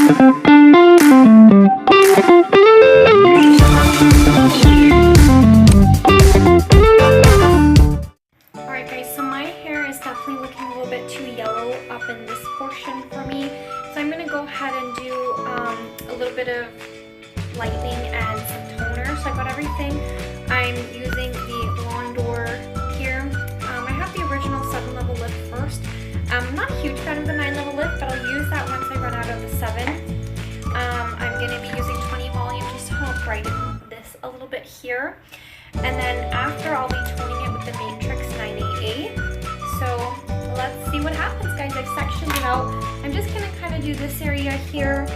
Alright guys, so my hair is definitely looking a little bit too yellow up in this portion for me. So I'm going to go ahead and do a little bit of lightening and some toner. So I got everything. I'm using the Blondor here. I have the original 7-level lift first. I'm not a huge fan of the 9-level lift, but I'll use that once I run out of the 7. I'm going to be using 20 volume just to help brighten this a little bit here. And then after, I'll be toning it with the Matrix 988. So let's see what happens, guys. I've sectioned it out. I'm just going to kind of do this area here.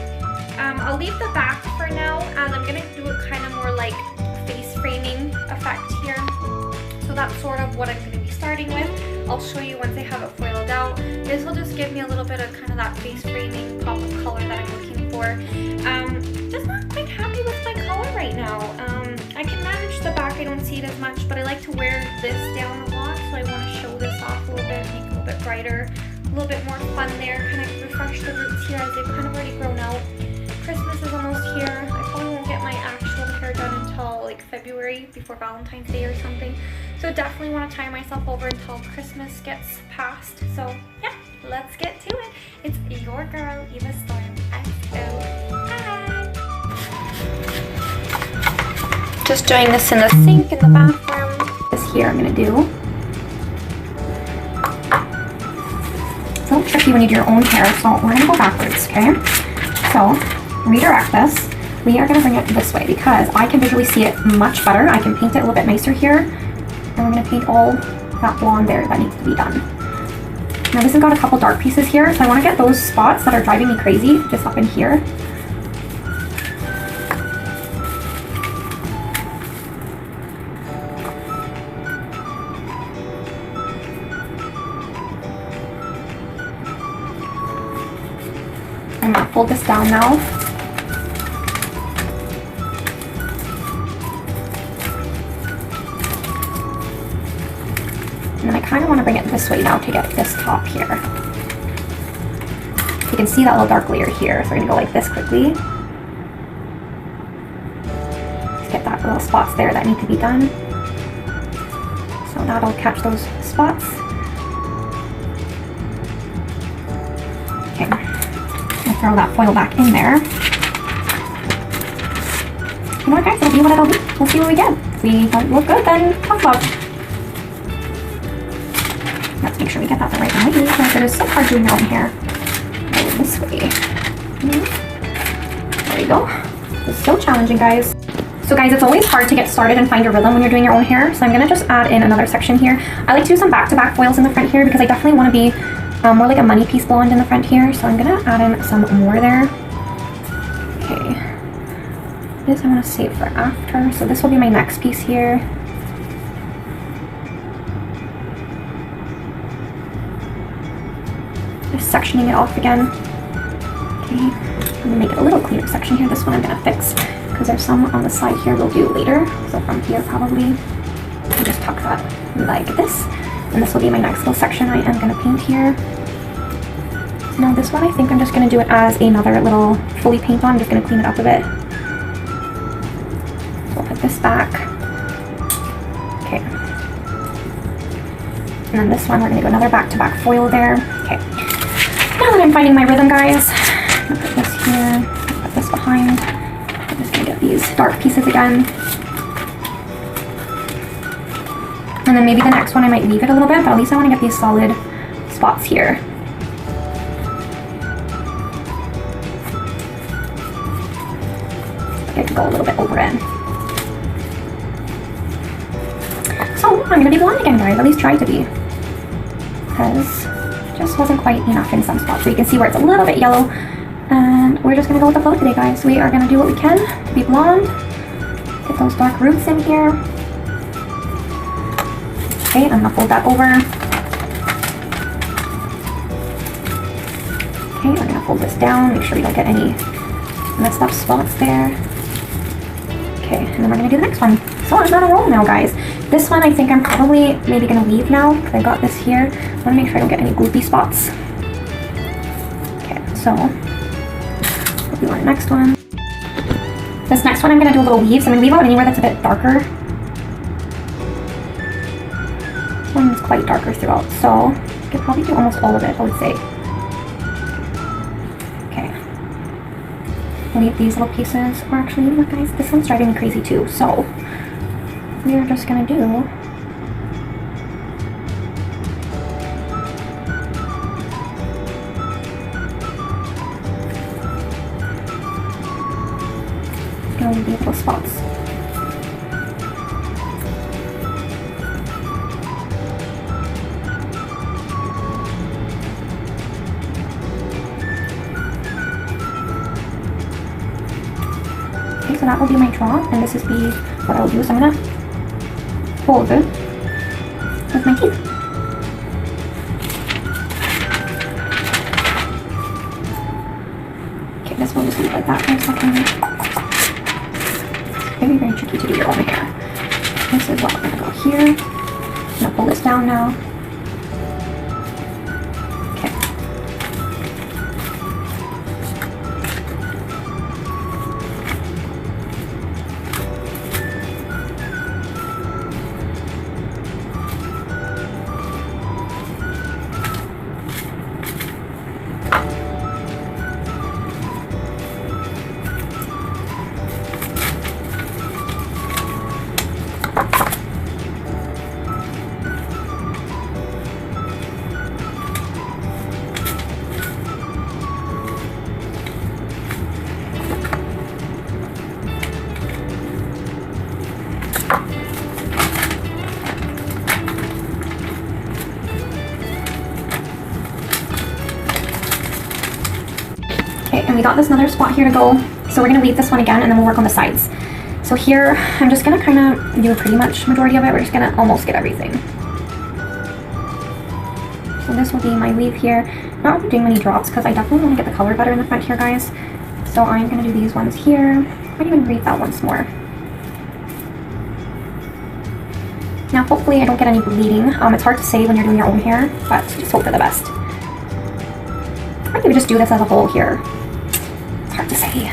I'll leave the back for now, and I'm going to do a kind of more like face framing effect here. So that's sort of what I'm going to be starting with. I'll show you once I have it foiled out. This will just give me a little bit of kind of that face framing pop of color that I'm looking for. Just not quite happy with my color right now. I can manage the back, I don't see it as much, but I like to wear this down a lot, so I want to show this off a little bit, make it a little bit brighter, a little bit more fun there, kind of refresh the roots here as they've kind of already grown out. Christmas is almost here. I probably won't get my actual hair done until like February, before Valentine's Day or something. So definitely want to tie myself over until Christmas gets past. So yeah, let's get to it. It's your girl, Eva Storm. Just doing this in the sink in the bathroom. This here I'm going to do. It's a little tricky when you do your own hair, so we're going to go backwards, okay? So, redirect this. We are going to bring it this way because I can visually see it much better. I can paint it a little bit nicer here. And we're going to paint all that blonde there that needs to be done. Now this has got a couple dark pieces here, so I want to get those spots that are driving me crazy just up in here. I'm going to fold this down now. And then I kind of want to bring it this way now to get this top here. You can see that little dark layer here, so we're going to go like this quickly. Just get that little spots there that need to be done. So that'll catch those spots. Okay. Throw that foil back in there. You know what, guys? It'll be what it'll be. We'll see what we get. If we don't look good, then talk about it. Let's make sure we get that the right way because it is so hard doing your own hair. Go this way. There we go. It's so challenging, guys. So guys, it's always hard to get started and find your rhythm when you're doing your own hair. So I'm gonna just add in another section here. I like to do some back-to-back foils in the front here because I definitely want to be more like a money piece blonde in the front here, so I'm gonna add in some more there. Okay, this I'm gonna save for after, so this will be my next piece here. Just sectioning it off again. Okay, I'm gonna make it a little cleaner section here. This one I'm gonna fix because there's some on the side here we'll do later. So from here probably, I'll just tuck that like this. And this will be my next little section I am going to paint here. Now this one I think I'm just going to do it as another little fully paint on. I'm just going to clean it up a bit. So I'll put this back. Okay. And then this one we're going to do another back-to-back foil there. Okay. Now that I'm finding my rhythm, guys, I'm going to put this here, put this behind. I'm just going to get these dark pieces again. And then maybe the next one I might leave it a little bit, but at least I want to get these solid spots here. I could go a little bit over it. So I'm going to be blonde again, guys. At least try to be. Because it just wasn't quite enough in some spots. So you can see where it's a little bit yellow. And we're just going to go with the flow today, guys. We are going to do what we can to be blonde. Get those dark roots in here. Okay, I'm going to fold that over. Okay, we're going to fold this down, make sure we don't get any messed up spots there. Okay, and then we're going to do the next one. So I'm on a roll now, guys. This one I think I'm probably maybe going to leave now because I got this here. I want to make sure I don't get any gloopy spots. Okay, so We'll do our next one. This next one I'm going to do a little weave, so I'm going to weave out anywhere that's a bit darker. This one's quite darker throughout, so I could probably do almost all of it, I would say. Okay. Leave these little pieces, or actually, look guys, this one's driving me crazy too, so we're just going to do these little spots. Okay, so that will be my draw, and this is what I'll do. So I'm gonna hold it with my teeth. Okay, this will just leave like that for a second. Very, very tricky to do your own hair. This is what we're gonna go here. I'm gonna pull this down now. Okay. Okay, and we got this another spot here to go. So we're gonna weave this one again and then we'll work on the sides. So here, I'm just gonna kind of do pretty much majority of it. We're just gonna almost get everything. So this will be my weave here. Not really doing many drops because I definitely want to get the color better in the front here, guys. So I'm gonna do these ones here. I might even weave that once more. Now hopefully I don't get any bleeding. It's hard to say when you're doing your own hair, but just hope for the best. I think we just do this as a whole here. It's hard to say.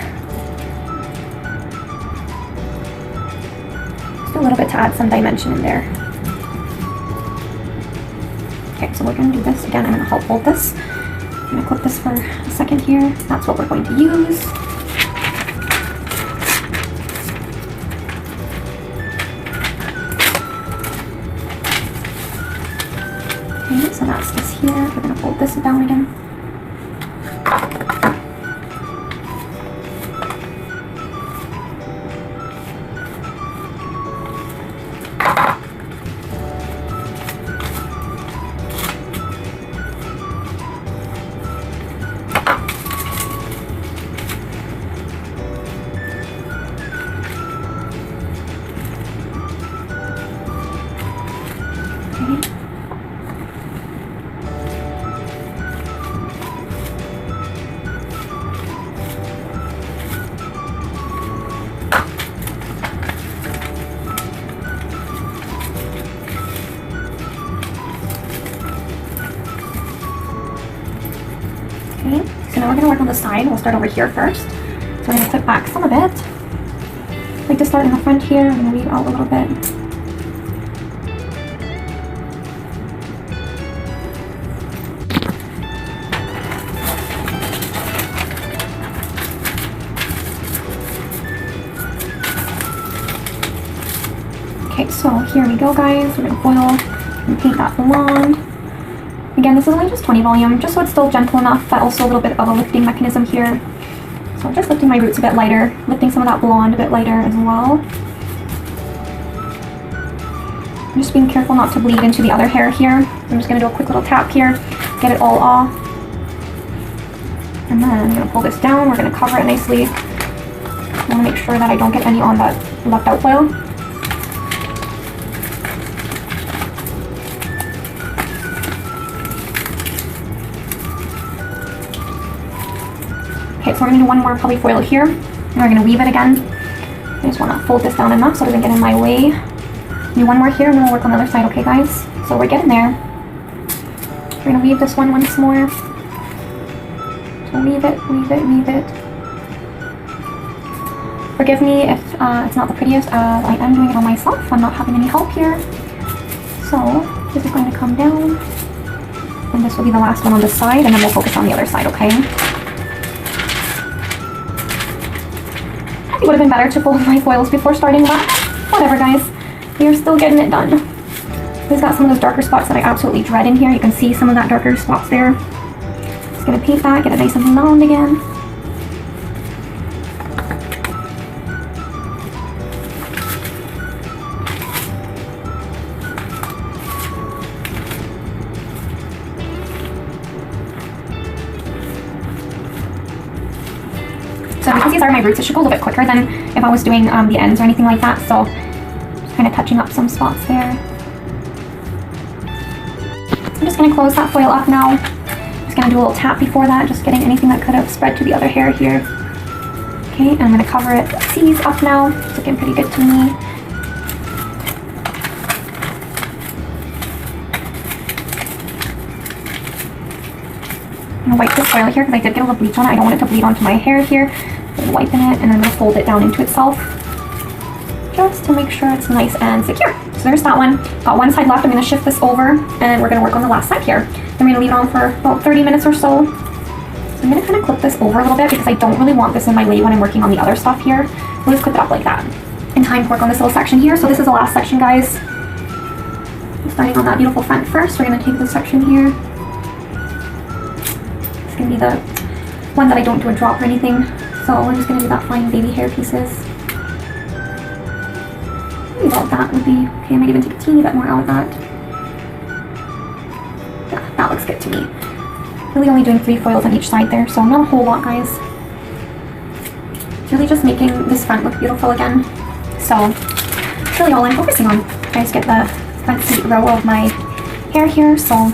Just a little bit to add some dimension in there. Okay, so we're going to do this again. I'm going to help hold this. I'm going to clip this for a second here. That's what we're going to use. Okay, so that's this here. We're going to fold this down again. Okay, so now we're going to work on the side. We'll start over here first. So we're going to clip back some of it. I like to start in the front here. I'm going to weave out a little bit. Okay, so here we go, guys. We're going to foil and paint that blonde. Again, this is only just 20 volume, just so it's still gentle enough, but also a little bit of a lifting mechanism here. So I'm just lifting my roots a bit lighter, lifting some of that blonde a bit lighter as well. I'm just being careful not to bleed into the other hair here. I'm just going to do a quick little tap here, get it all off. And then I'm going to pull this down. We're going to cover it nicely. I want to make sure that I don't get any on that left out foil. Okay, so we're going to do one more probably foil here, and we're going to weave it again. I just want to fold this down enough so it doesn't get in my way. Do one more here, and then we'll work on the other side, okay guys? So we're getting there. We're going to weave this one once more. So weave it, weave it, weave it. Forgive me if it's not the prettiest, as I am doing it on myself. I'm not having any help here. So this is going to come down, and this will be the last one on this side, and then we'll focus on the other side, okay? It would have been better to fold my foils before starting, but whatever, guys. We are still getting it done. We've got some of those darker spots that I absolutely dread in here. You can see some of that darker spots there. Just gonna paint that, get it nice and round again. So because these are my roots, it should go a little bit quicker than if I was doing the ends or anything like that. So just kind of touching up some spots there. I'm just going to close that foil up now. Just going to do a little tap before that, just getting anything that could have spread to the other hair here. Okay, and I'm going to cover it C's up now. It's looking pretty good to me. I'm going to wipe this foil here because I did get a little bleach on it. I don't want it to bleed onto my hair here. I'm wiping it, and I'm going to fold it down into itself just to make sure it's nice and secure. So there's that one. Got one side left. I'm going to shift this over, and we're going to work on the last side here. Then we're going to leave it on for about 30 minutes or so. So I'm going to kind of clip this over a little bit because I don't really want this in my way when I'm working on the other stuff here. So let's clip it up like that. In time to work on this little section here. So this is the last section, guys. Starting on that beautiful front first, we're going to take this section here. It's going to be the one that I don't do a drop or anything. So we're just going to do that fine baby hair pieces. Maybe about that would be okay. I might even take a teeny bit more out of that. Yeah, that looks good to me. Really only doing 3 foils on each side there, so not a whole lot, guys. It's really just making this front look beautiful again. So that's really all I'm focusing on. I just get the front seat row of my hair here, so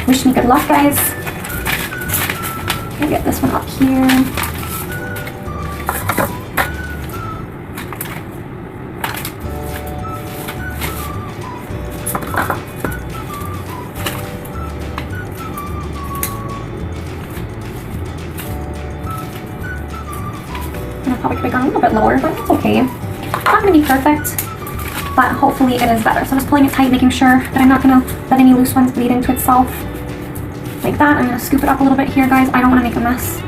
wish me good luck, guys. I'll get this one up here. Probably could have gone a little bit lower, but it's okay. It's not going to be perfect, but hopefully it is better. So I'm just pulling it tight, making sure that I'm not going to let any loose ones bleed into itself. Like that. I'm going to scoop it up a little bit here, guys. I don't want to make a mess.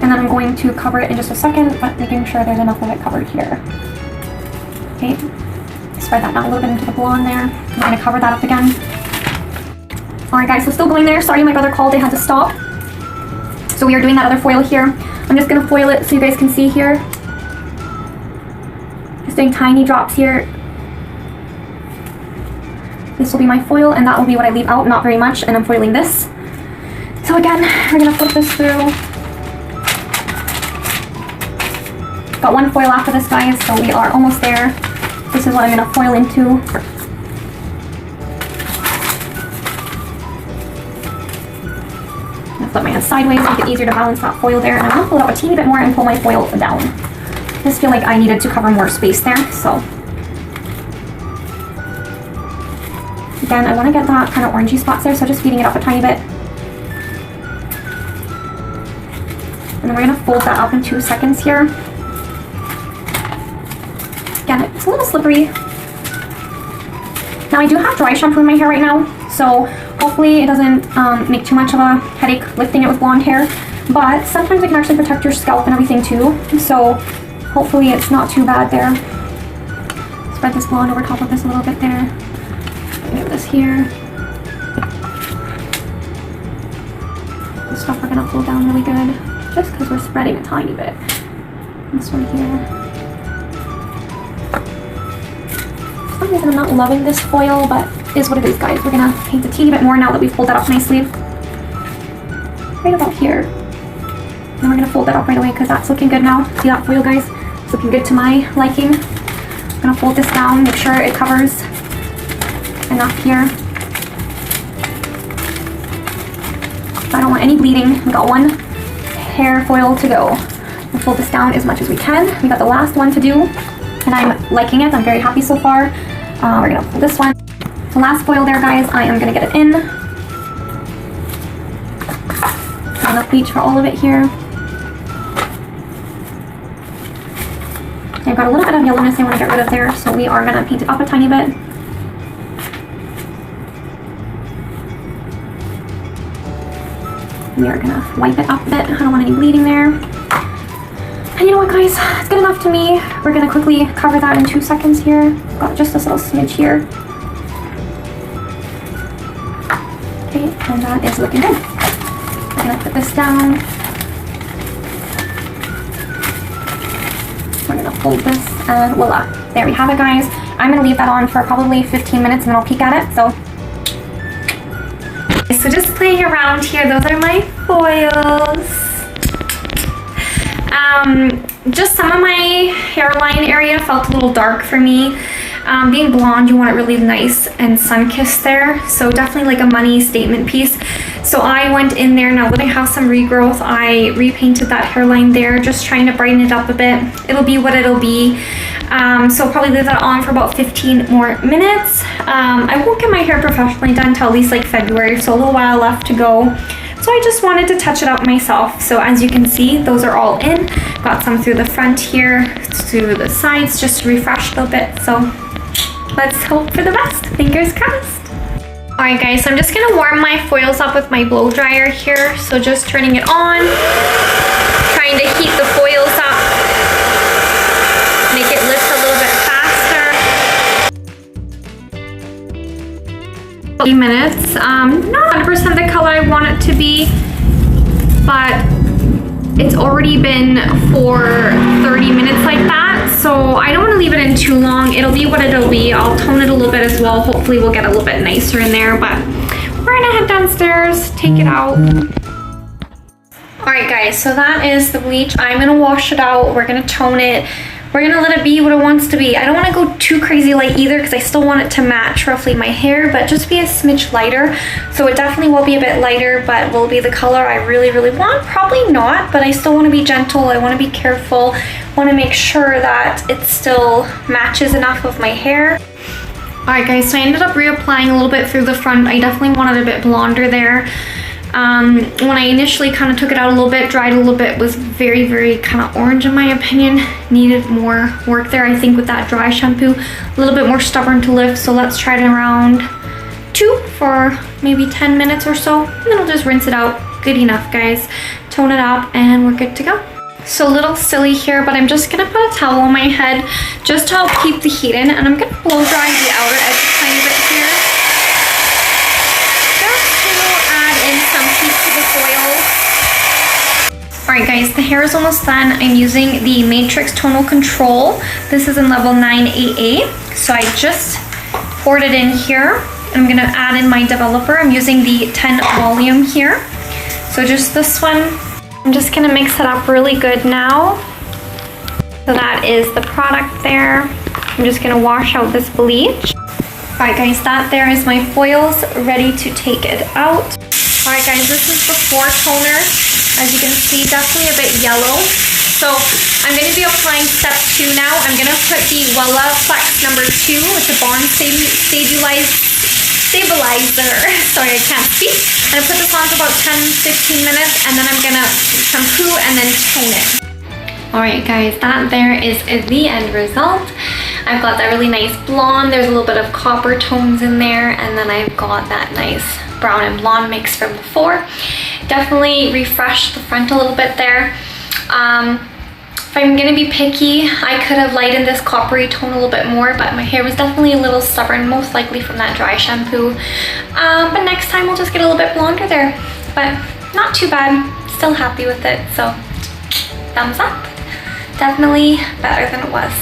And then I'm going to cover it in just a second, but making sure there's enough of it covered here. Okay. Spread that down a little bit into the blonde there. I'm going to cover that up again. Alright, guys, so still going there. Sorry, my brother called. They had to stop. So we are doing that other foil here. I'm just going to foil it so you guys can see here. Just doing tiny drops here. This will be my foil, and that will be what I leave out, not very much, and I'm foiling this. So again, we're going to flip this through. Got one foil after this, guys, so we are almost there. This is what I'm going to foil into. Flip my hand sideways to make it easier to balance that foil there, and I'm going to pull it up a teeny bit more and pull my foil down. I just feel like I needed to cover more space there, so. Again, I want to get that kind of orangey spots there, so just beating it up a tiny bit. And then we're going to fold that up in 2 seconds here. Again, it's a little slippery. Now I do have dry shampoo in my hair right now, so hopefully it doesn't make too much of a headache lifting it with blonde hair, but sometimes it can actually protect your scalp and everything too, so hopefully it's not too bad there. Spread this blonde over top of this a little bit there. Get this here. This stuff we're going to pull down really good, just because we're spreading a tiny bit. This one here. For some reason I'm not loving this foil, but is what it is, guys. We're gonna paint a teeny bit more now that we've pulled that up nicely. Right about here. And we're gonna fold that up right away because that's looking good now. See that foil, guys? It's looking good to my liking. I'm gonna fold this down, make sure it covers enough here. I don't want any bleeding. We got one hair foil to go. We'll fold this down as much as we can. We got the last one to do, and I'm liking it. I'm very happy so far. We're gonna pull this one. The last foil there, guys, I am going to get it in. Got enough bleach for all of it here. I've got a little bit of yellowness I want to get rid of there, so we are going to paint it up a tiny bit. We are going to wipe it up a bit. I don't want any bleeding there. And you know what, guys? It's good enough to me. We're going to quickly cover that in 2 seconds here. Got just this little smidge here. Okay, and that is looking good. I'm going to put this down. We're going to fold this and voila. There we have it, guys. I'm going to leave that on for probably 15 minutes and then I'll peek at it. So just playing around here, those are my foils. Just some of my hairline area felt a little dark for me. Being blonde, you want it really nice and sun-kissed there. So definitely like a money statement piece. So I went in there, now that I have some regrowth, I repainted that hairline there, just trying to brighten it up a bit. It'll be what it'll be. So I'll probably leave that on for about 15 more minutes. I won't get my hair professionally done until at least like February, so a little while left to go. So I just wanted to touch it up myself. So as you can see, those are all in. Got some through the front here, through the sides, just to refresh a little bit. So let's hope for the best. Fingers crossed. Alright guys, so I'm just gonna warm my foils up with my blow dryer here. So just turning it on, trying to heat the foils up, make it lift a little bit faster. 30 minutes, not 100% the color I want it to be, but it's already been for 30 minutes like that. So I don't want to leave it in too long. It'll be what it'll be. I'll tone it a little bit as well. Hopefully we'll get a little bit nicer in there, but we're gonna head downstairs, take it out. All right guys, so that is the bleach. I'm gonna wash it out. We're gonna tone it. We're gonna let it be what it wants to be. I don't wanna go too crazy light either because I still want it to match roughly my hair, but just be a smidge lighter. So it definitely will be a bit lighter, but will it be the color I really, really want? Probably not, but I still wanna be gentle. I wanna be careful. Wanna make sure that it still matches enough of my hair. All right guys, so I ended up reapplying a little bit through the front. I definitely wanted a bit blonder there. When I initially kind of took it out a little bit, dried a little bit, was very, very kind of orange in my opinion. Needed more work there, I think, with that dry shampoo. A little bit more stubborn to lift, so let's try it around 2 for maybe 10 minutes or so. And then I'll just rinse it out. Good enough, guys. Tone it up and we're good to go. So a little silly here, but I'm just gonna put a towel on my head just to help keep the heat in, and I'm gonna blow dry the outer edge a tiny bit here. Alright guys, the hair is almost done. I'm using the Matrix Tonal Control. This is in level 9AA. So I just poured it in here. I'm gonna add in my developer. I'm using the 10 volume here. So just this one. I'm just gonna mix it up really good now. So that is the product there. I'm just gonna wash out this bleach. Alright guys, that there is my foils ready to take it out. Alright guys, this is before toner. As you can see, definitely a bit yellow. So I'm going to be applying step 2 now. I'm going to put the Wella Flex number 2. It's a bond stabilizer. Sorry, I can't speak. I'm going to put this on for about 10-15 minutes, and then I'm going to shampoo and then tone it. Alright guys, that there is the end result. I've got that really nice blonde. There's a little bit of copper tones in there, and then I've got that nice brown and blonde mix from before. Definitely refreshed the front a little bit there. If I'm gonna be picky, I could have lightened this coppery tone a little bit more, but my hair was definitely a little stubborn, most likely from that dry shampoo. But next time we'll just get a little bit blonder there. But not too bad, still happy with it, so thumbs up. Definitely better than it was.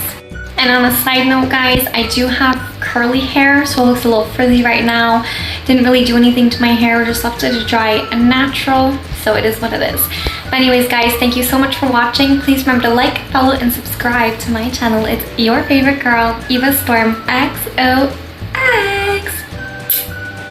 And on a side note guys, I do have curly hair, so it looks a little frizzy right now. Didn't really do anything to my hair, just left it to dry and natural, so it is what it is. But anyways guys, thank you so much for watching. Please remember to like, follow, and subscribe to my channel. It's your favorite girl, Eva Storm XO.